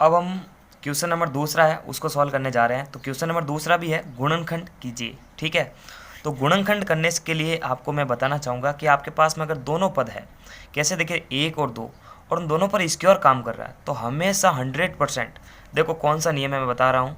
अब हम question number दूसरा है उसको सॉल्व करने जा रहे हैं। तो क्वेश्चन नंबर दूसरा भी है, गुणनखंड कीजिए। ठीक है, तो गुणनखंड करने के लिए आपको मैं बताना चाहूँगा कि आपके पास में अगर दोनों पद है, कैसे देखिए 1 और 2, और उन दोनों पर स्क्वायर काम कर रहा है, तो हमेशा 100% देखो कौन सा नियम है मैं बता रहा हूँ।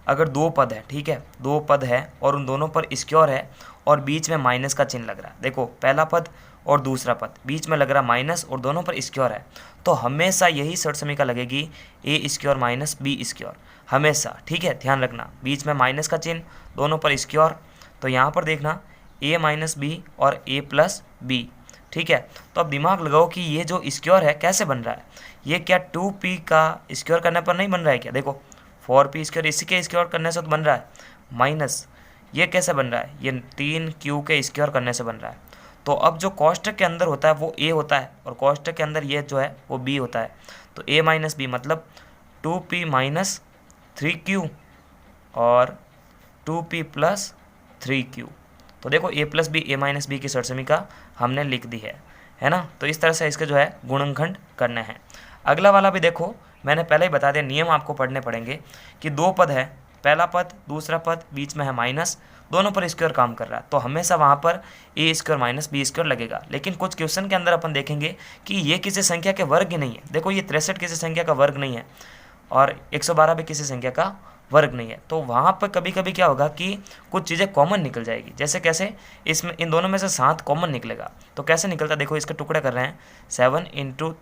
अगर दो पद है, ठीक है, दो पद है और उन दोनों पर स्क्वायर है और बीच में माइनस का चिन्ह लग रहा है, देखो पहला पद और दूसरा पद बीच में लग रहा माइनस और दोनों पर स्क्वायर है, तो हमेशा यही शर्त समीका लगेगी ए स्क्वायर माइनस बी स्क्वायर, हमेशा। ठीक है, ध्यान रखना, बीच में माइनस का चिन्ह, दोनों पर स्क्वायर, तो यहाँ पर देखना ए माइनस बी और ए प्लस बी। ठीक है, तो अब दिमाग लगाओ कि ये जो स्क्वायर है कैसे बन रहा है, ये क्या 2p का स्क्वायर करने पर नहीं बन रहा है क्या, देखो 4p स्क्वायर इसी के स्क्वायर करने से तो बन रहा है, माइनस ये कैसे बन रहा है, ये 3q के स्क्वायर करने से बन रहा है। तो अब जो कोष्ठक के अंदर होता है वो a होता है और कोष्ठक के अंदर ये जो है वो b होता है, तो a माइनस बी मतलब 2p माइनस 3q और 2p प्लस 3q। तो देखो a plus B A minus B की शर्त समीका हमने लिख दी है ना। तो इस तरह से इसके जो है गुणनखंड करने हैं। अगला वाला भी देखो, मैंने पहले ही बता दिया, नियम आपको पढ़ने पड़ेंगे कि दो पद है, पहला पद दूसरा पद बीच में है माइनस, दोनों पर स्क्वायर काम कर रहा है, तो हमेशा वहाँ पर ए स्क्वायर माइनस बी स्क्वायर लगेगा। लेकिन कुछ क्वेश्चन के अंदर अपन देखेंगे कि ये किसी संख्या के वर्ग ही नहीं है, देखो ये 63 किसी संख्या का वर्ग नहीं है और 112 भी किसी संख्या का वर्ग नहीं है, तो वहाँ पर कभी कभी क्या होगा कि कुछ चीज़ें कॉमन निकल जाएगी। जैसे कैसे, इसमें इन दोनों में से 7 कॉमन निकलेगा, तो कैसे निकलता, देखो इसके टुकड़े कर रहे हैं, 7 इंटू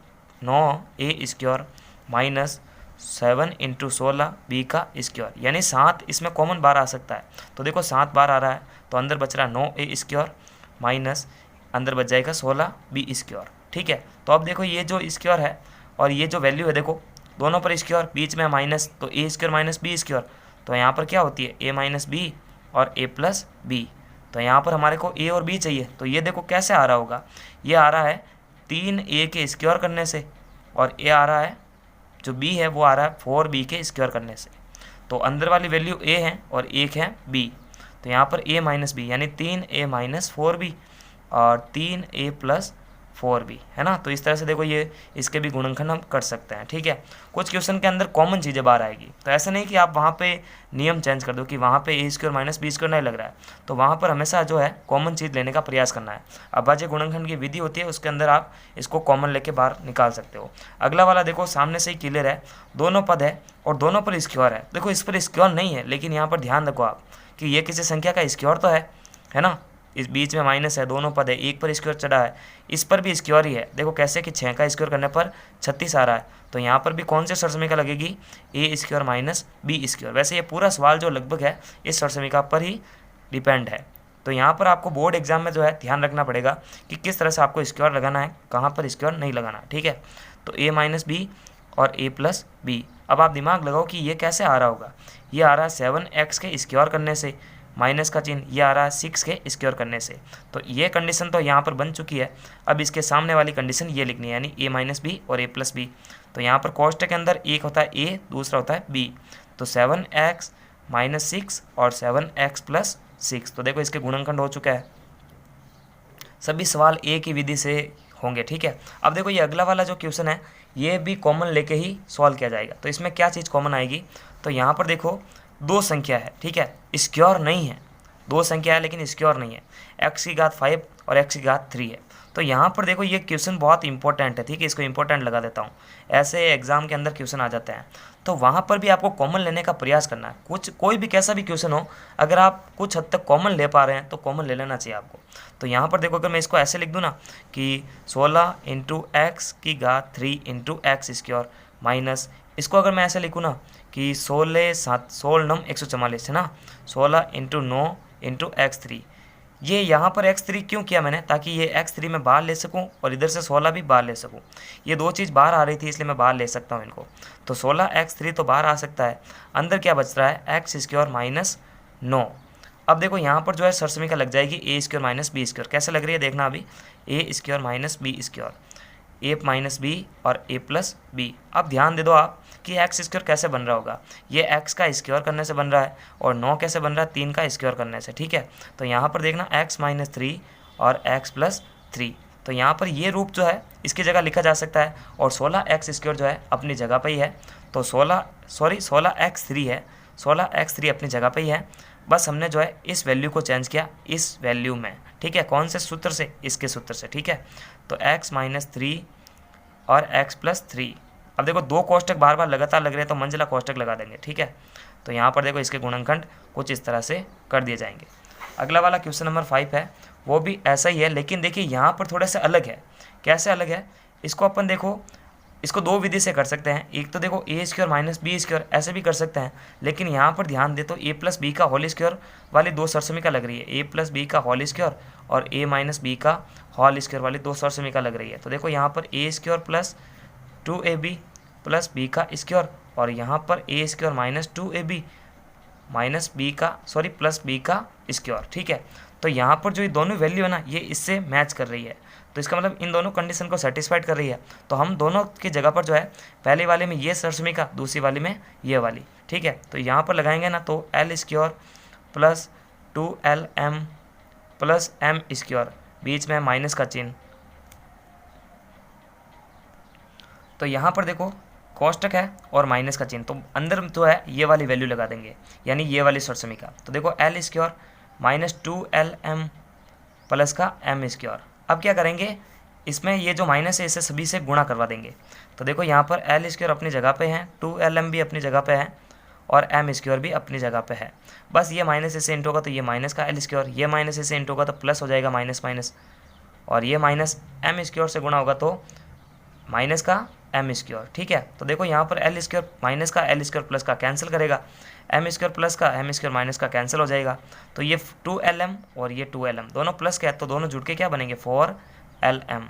9 ए स्क्वायर माइनस 7 इंटू 16 बी का स्क्वायर, यानी 7 इसमें कॉमन बार आ सकता है। तो देखो 7 बार आ रहा है, तो अंदर बच रहा है 9 ए स्क्वायर माइनस अंदर बच जाएगा 16 बी स्क्वायर। ठीक है, तो अब देखो ये जो स्क्वायर है और ये जो वैल्यू है, देखो दोनों पर स्क्वायर, बीच में माइनस, तो ए स्क्वायर माइनस बी स्क्वायर, तो यहाँ पर क्या होती है ए माइनस बी और ए प्लस बी। तो यहाँ पर हमारे को ए और बी चाहिए, तो ये देखो कैसे आ रहा होगा, ये आ रहा है 3a के स्क्वायर करने से, और ए आ रहा है जो b है वो आ रहा है 4b के स्क्वायर करने से। तो अंदर वाली वैल्यू a है और एक है b, तो यहाँ पर a माइनस बी यानी 3a माइनस 4b और 3a प्लस 4b, है ना। तो इस तरह से देखो ये इसके भी गुणनखंड हम कर सकते हैं। ठीक है, कुछ क्वेश्चन के अंदर कॉमन चीज़ें बाहर आएगी, तो ऐसा नहीं कि आप वहाँ पे नियम चेंज कर दो कि वहाँ पे ए स्क्वायर माइनस बी स्क्वायर नहीं लग रहा है, तो वहाँ पर हमेशा जो है कॉमन चीज़ लेने का प्रयास करना है। अभाज्य गुणनखंड की विधि होती है, उसके अंदर आप इसको कॉमन लेके बाहर निकाल सकते हो। अगला वाला देखो, सामने से ही क्लियर है, दोनों पद है और दोनों पर स्क्वायर है, देखो इस पर स्क्वायर नहीं है, लेकिन यहाँ पर ध्यान रखो आप कि ये किसी संख्या का स्क्वायर तो है ना, इस बीच में माइनस है, दोनों पद है, एक पर स्क्वायर चढ़ा है, इस पर भी स्क्वायर ही है। देखो कैसे कि 6 का स्क्वायर करने पर 36 आ रहा है, तो यहाँ पर भी कौन से शर्त समीका लगेगी, ए स्क्वायर माइनस बी स्क्वायर। वैसे ये पूरा सवाल जो लगभग है इस शर्त समीका पर ही डिपेंड है। तो यहाँ पर आपको बोर्ड एग्जाम में जो है ध्यान रखना पड़ेगा कि किस तरह से आपको स्क्वायर लगाना है, कहाँ पर स्क्वायर नहीं लगाना। ठीक है, तो ए माइनस बी और ए प्लस बी। अब आप दिमाग लगाओ कि ये कैसे आ रहा होगा, ये आ रहा है 7x के स्क्वायर करने से, माइनस का चिन्ह, ये आ रहा है 6 के स्क्वायर करने से। तो ये कंडीशन तो यहाँ पर बन चुकी है, अब इसके सामने वाली कंडीशन ये लिखनी है, यानी ए माइनस बी और ए प्लस बी। तो यहाँ पर कोष्ठक के अंदर एक होता है ए, दूसरा होता है बी, तो 7x माइनस 6 और 7x प्लस 6। तो देखो इसके गुणनखंड हो चुका है। सभी सवाल ए की विधि से होंगे। ठीक है, अब देखो ये अगला वाला जो क्वेश्चन है ये भी कॉमन लेके ही सॉल्व किया जाएगा। तो इसमें क्या चीज़ कॉमन आएगी, तो यहाँ पर देखो दो संख्या है, ठीक है, स्क्वायर नहीं है, दो संख्या है लेकिन स्क्वायर नहीं है, x की घात 5 और x की घात 3 है। तो यहाँ पर देखो ये क्वेश्चन बहुत इंपॉर्टेंट है, ठीक है, इसको इंपॉर्टेंट लगा देता हूँ, ऐसे एग्जाम के अंदर क्वेश्चन आ जाते हैं, तो वहाँ पर भी आपको कॉमन लेने का प्रयास करना है। कुछ कोई भी कैसा भी क्वेश्चन हो, अगर आप कुछ हद तक कॉमन ले पा रहे हैं तो कॉमन ले लेना चाहिए आपको। तो यहाँ पर देखो, अगर मैं इसको ऐसे लिख दूँ ना कि 16 इंटू एक्स की घात 3 इंटू एक्स स्क्वायर माइनस, इसको अगर मैं ऐसे लिखूँ ना कि 16 नम 144 है ना, 16 इंटू 9 इंटू x3, ये यहाँ पर x3 क्यों किया मैंने, ताकि ये x3 मैं बाहर ले सकूँ और इधर से 16 भी बाहर ले सकूँ। ये दो चीज़ बाहर आ रही थी इसलिए मैं बाहर ले सकता हूँ इनको। तो 16x3 तो बाहर आ सकता है, अंदर क्या बच रहा है एक्स स्क्वायर माइनस 9। अब देखो यहाँ पर जो है शर्त समीका लग जाएगी ए स्क्वायर माइनस बी स्क्वायर, कैसे लग रही है देखना अभी, ए स्क्वायर माइनस बी स्क्वायर, ए माइनस बी और ए प्लस बी। अब ध्यान दे दो आप कि एक्स स्क्वायर कैसे बन रहा होगा, ये एक्स का स्क्वायर करने से बन रहा है और 9 कैसे बन रहा है, 3 का स्क्वायर करने से। ठीक है, तो यहाँ पर देखना एक्स माइनस 3 और एक्स प्लस 3, तो यहाँ पर ये रूप जो है इसकी जगह लिखा जा सकता है और 16 एक्स स्क्वायर जो है अपनी जगह पर ही है। तो 16x3 है, 16x3 अपनी जगह पे ही है, बस हमने जो है इस वैल्यू को चेंज किया इस वैल्यू में, ठीक है। कौन से सूत्र से? इसके सूत्र से, ठीक है। तो x-3 और x+3। अब देखो दो कोष्टक बार बार लगातार लग रहे हैं तो मंजिला कोष्टक लगा देंगे, ठीक है। तो यहाँ पर देखो इसके गुणनखंड कुछ इस तरह से कर दिए जाएंगे। अगला वाला क्वेश्चन नंबर 5 है, वो भी ऐसा ही है, लेकिन देखिए यहाँ पर थोड़ा सा अलग है। कैसे अलग है? इसको अपन देखो, इसको दो विधि से कर सकते हैं। एक तो देखो a² माइनस b² ऐसे भी कर सकते हैं, लेकिन यहाँ पर ध्यान दे तो a+b का होल स्क्वायर वाली दो सरसमीका लग रही है, a+b का होल स्क्वायर और a-b का होल स्क्वायर वाली दो सरसमीका लग रही है। तो देखो यहाँ पर a² plus 2ab plus b का स्क्वायर और यहाँ पर a² minus 2ab minus b का प्लस b का स्क्वायर, ठीक है। तो यहाँ पर जो ये दोनों वैल्यू है ना, ये इससे मैच कर रही है, तो इसका मतलब इन दोनों कंडीशन को सेटिस्फाइड कर रही है। तो हम दोनों की जगह पर जो है पहले वाले में ये सरसमीका, दूसरी वाली में ये वाली, ठीक है। तो यहाँ पर लगाएंगे ना तो l² plus 2lm plus m², बीच में माइनस का चिन्ह। तो यहाँ पर देखो कोष्टक है और माइनस का चिन्ह, तो अंदर जो है ये वाली वैल्यू लगा देंगे, यानी ये वाली सरसमीका। तो देखो l² माइनस 2lm प्लस का m²। अब क्या करेंगे, इसमें ये जो माइनस है इसे सभी से गुणा करवा देंगे। तो देखो यहाँ पर l² अपनी जगह पे है, 2lm भी अपनी जगह पे है और m² भी अपनी जगह पे है। बस ये माइनस इससे इंटू होगा तो ये माइनस का l², ये माइनस इससे इंटू होगा तो प्लस हो जाएगा माइनस माइनस, और ये माइनस m² से गुणा होगा तो माइनस का m², ठीक है। तो देखो यहाँ पर l² माइनस का l² प्लस का कैंसिल करेगा, m² प्लस का m² माइनस का कैंसिल हो जाएगा। तो ये 2lm और ये 2lm दोनों प्लस के है तो दोनों जुड़ के क्या बनेंगे 4lm,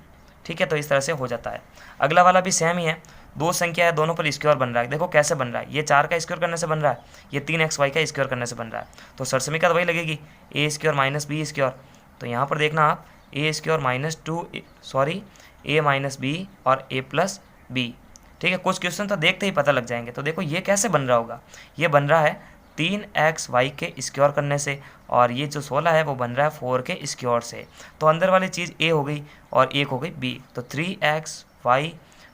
ठीक है। तो इस तरह से हो जाता है। अगला वाला भी सेम ही है, दो संख्या है, दोनों पर स्क्वायर बन रहा है। देखो कैसे बन रहा है, ये 4 का स्क्वायर करने से बन रहा है, ये 3xy का स्क्वायर करने से बन रहा है। तो सरसमीका तो वही लगेगी a² माइनस b²। तो यहाँ पर देखना आप a² minus a minus b और a+b, ठीक है। कुछ क्वेश्चन तो देखते ही पता लग जाएंगे। तो देखो ये कैसे बन रहा होगा, ये बन रहा है 3xy के स्क्वायर करने से, और ये जो 16 है वो बन रहा है 4 के स्क्वायर से। तो अंदर वाली चीज़ a हो गई और एक हो गई b, तो 3xy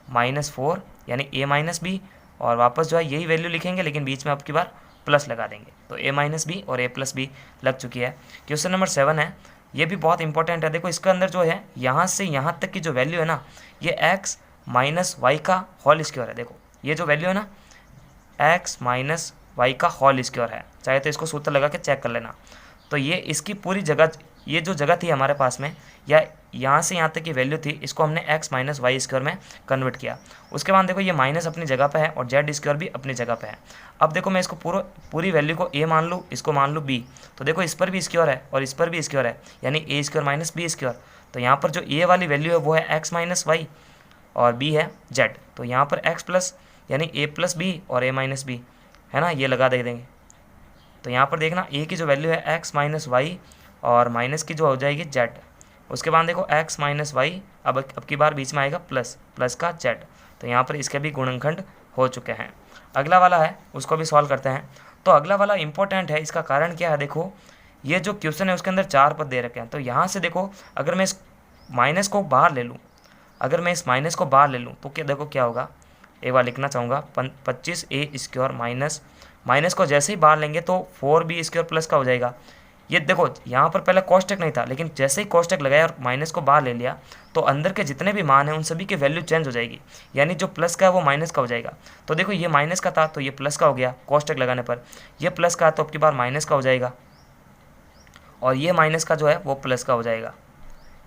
माइनस 4 यानी a माइनस b, और वापस जो है यही वैल्यू लिखेंगे लेकिन बीच में अब की बार प्लस लगा देंगे। तो a माइनस b और a+b लग चुकी है। क्वेश्चन नंबर 7 है, ये भी बहुत इंपॉर्टेंट है। देखो इसके अंदर जो है यहाँ से यहाँ तक की जो वैल्यू है ना, ये x माइनस वाई का होल स्क्वायर है। देखो ये जो वैल्यू है ना x माइनस वाई का होल स्क्वायर है, चाहे तो इसको सूत्र लगा के चेक कर लेना। तो ये इसकी पूरी जगह, ये जो जगह थी हमारे पास में, या यहाँ से यहाँ तक की वैल्यू थी, इसको हमने x माइनस वाई स्क्वायर में कन्वर्ट किया। उसके बाद देखो ये माइनस अपनी जगह पे है और z² भी अपनी जगह पे है। अब देखो मैं इसको पूरी वैल्यू को a मान लूँ, इसको मान लूँ b, तो देखो इस पर भी स्क्वायर है और इस पर भी स्क्वायर है, यानी a² माइनस b²। तो यहाँ पर जो a वाली वैल्यू है वो है x माइनस वाई और b है z। तो यहाँ पर x प्लस यानी a+b और a माइनस b है ना, ये लगा दे देंगे। तो यहाँ पर देखना a की जो वैल्यू है x माइनस वाई और माइनस की जो हो जाएगी z। उसके बाद देखो x माइनस वाई, अब की बार बीच में आएगा प्लस का z। तो यहाँ पर इसके भी गुणनखंड हो चुके हैं। अगला वाला है उसको भी सॉल्व करते हैं। तो अगला वाला इंपॉर्टेंट है, इसका कारण क्या है, देखो ये जो क्वेश्चन है उसके अंदर 4 पद दे रखे हैं। तो यहाँ से देखो अगर मैं इस माइनस को बाहर ले लूँ, तो क्या देखो क्या होगा, एक बार लिखना चाहूँगा 25a² माइनस को जैसे ही बाहर लेंगे तो 4b² प्लस का हो जाएगा। ये देखो यहाँ पर पहले कोष्टक नहीं था, लेकिन जैसे ही कोष्टक लगाया और माइनस को बाहर ले लिया तो अंदर के जितने भी मान हैं उन सभी की वैल्यू चेंज हो जाएगी, यानी जो प्लस का है वो माइनस का हो जाएगा। तो देखो ये माइनस का था तो ये प्लस का हो गया कोष्टक लगाने पर, ये प्लस का तो अब की बार माइनस का हो जाएगा, और ये माइनस का जो है वो प्लस का हो जाएगा।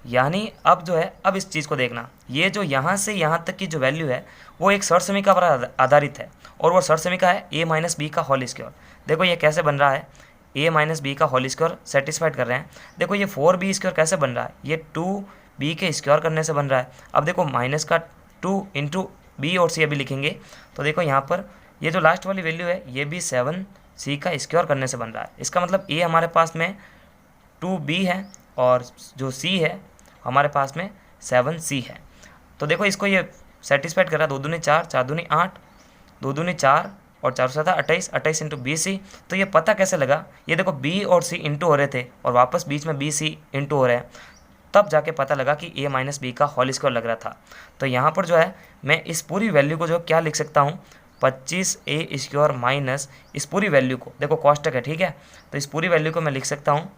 यानी अब जो है, अब इस चीज़ को देखना, ये जो यहाँ से यहाँ तक की जो वैल्यू है वो एक सरसमीका पर आधारित है, और वो सरसमीका है a माइनस बी का होल स्क्वायर। देखो ये कैसे बन रहा है, a माइनस बी का होल स्क्वायर सेटिस्फाइड कर रहे हैं। देखो ये 4b² कैसे बन रहा है, ये 2b के स्क्वायर करने से बन रहा है। अब देखो माइनस का 2 इंटू बी और सी अभी लिखेंगे, तो देखो यहाँ पर ये जो लास्ट वाली वैल्यू है ये भी 7c का स्क्वायर करने से बन रहा है। इसका मतलब a हमारे पास में 2b है और जो c है हमारे पास में 7c है। तो देखो इसको ये सेटिस्फाइड कर रहा है, 2 दूनी 4, 4 दूनी 8, 2 दूनी 4 और 4 7 28, 28 इंटू बी सी। तो ये पता कैसे लगा, ये देखो b और c इंटू हो रहे थे और वापस बीच में बी सी इंटू हो रहे हैं, तब जाके पता लगा कि a माइनस बी का होल स्क्वायर लग रहा था। तो यहाँ पर जो है मैं इस पूरी वैल्यू को जो क्या लिख सकता हूँ, 25a² माइनस इस पूरी वैल्यू को, देखो कॉस्टक है, ठीक है, तो इस पूरी वैल्यू को मैं लिख सकता हूँ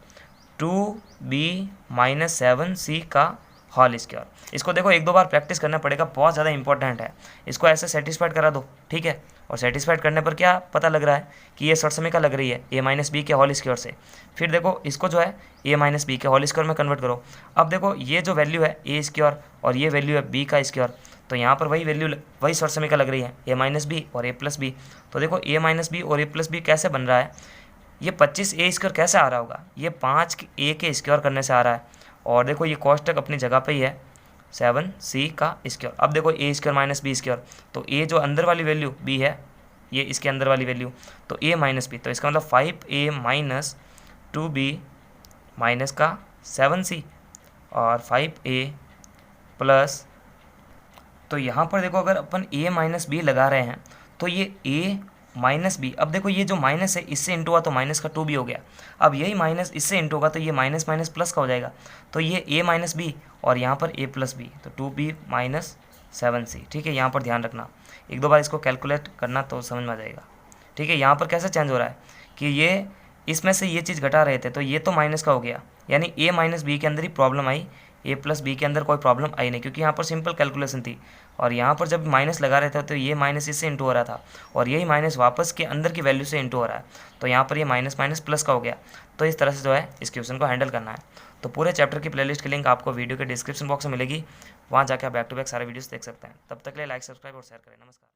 2b माइनस 7c का होल स्क्वायर। इसको देखो एक दो बार प्रैक्टिस करना पड़ेगा, बहुत ज़्यादा इंपॉर्टेंट है। इसको ऐसे सेटिस्फाइड करा दो, ठीक है, और सेटिस्फाइड करने पर क्या पता लग रहा है कि ये षटसमीका लग रही है a माइनस बी के होल स्क्वायर से। फिर देखो इसको जो है a माइनस बी के होल स्क्वायर में कन्वर्ट करो। अब देखो ये जो वैल्यू है a स्क्वायर और ये वैल्यू है b का स्क्वायर, तो यहाँ पर वही वैल्यू वही षटसमीका लग रही है a माइनस बी और a प्लस बी। तो देखो a माइनस बी और a प्लस बी कैसे बन रहा है, ये 25a स्क्वायर कैसे आ रहा होगा, ये 5a के स्क्वायर करने से आ रहा है। और देखो ये कॉस्टक अपनी जगह पे ही है 7c का स्क्वायर। अब देखो a square minus B square, तो a जो अंदर वाली वैल्यू b है, ये इसके अंदर वाली वैल्यू, तो a माइनस बी, तो इसका मतलब 5a माइनस 2b माइनस का 7c और 5a प्लस, तो यहाँ पर देखो अगर अपन a माइनस बी लगा रहे हैं तो ये a माइनस बी, अब देखो ये जो माइनस है इससे इंटू हुआ तो माइनस का 2b हो गया। अब यही माइनस इससे इंटू होगा तो ये माइनस माइनस प्लस का हो जाएगा, तो ये a माइनस बी और यहाँ पर a प्लस बी, तो 2b माइनस 7c, ठीक है। यहाँ पर ध्यान रखना, एक दो बार इसको कैलकुलेट करना तो समझ में आ जाएगा, ठीक है। यहाँ पर कैसे चेंज हो रहा है कि ये इसमें से ये चीज़ घटा रहे थे तो ये तो माइनस का हो गया, यानी a माइनस बी के अंदर ही प्रॉब्लम आई, a प्लस बी के अंदर कोई प्रॉब्लम आई नहीं, क्योंकि यहाँ पर सिंपल कैलकुलेशन थी। और यहाँ पर जब माइनस लगा रहे थे तो ये माइनस इससे इंटू हो रहा था और यही माइनस वापस के अंदर की वैल्यू से इंटू हो रहा है, तो यहाँ पर ये माइनस माइनस प्लस का हो गया। तो इस तरह से जो है इस क्वेश्चन को हैंडल करना है। तो पूरे चैप्टर की प्लेलिस्ट की लिंक आपको वीडियो के डिस्क्रिप्शन बॉक्स में मिलेगी, वहाँ जाकर आप बैक टू बैक सारे वीडियोस देख सकते हैं। तब तक के लिए लाइक, सब्सक्राइब और शेयर करें। नमस्कार।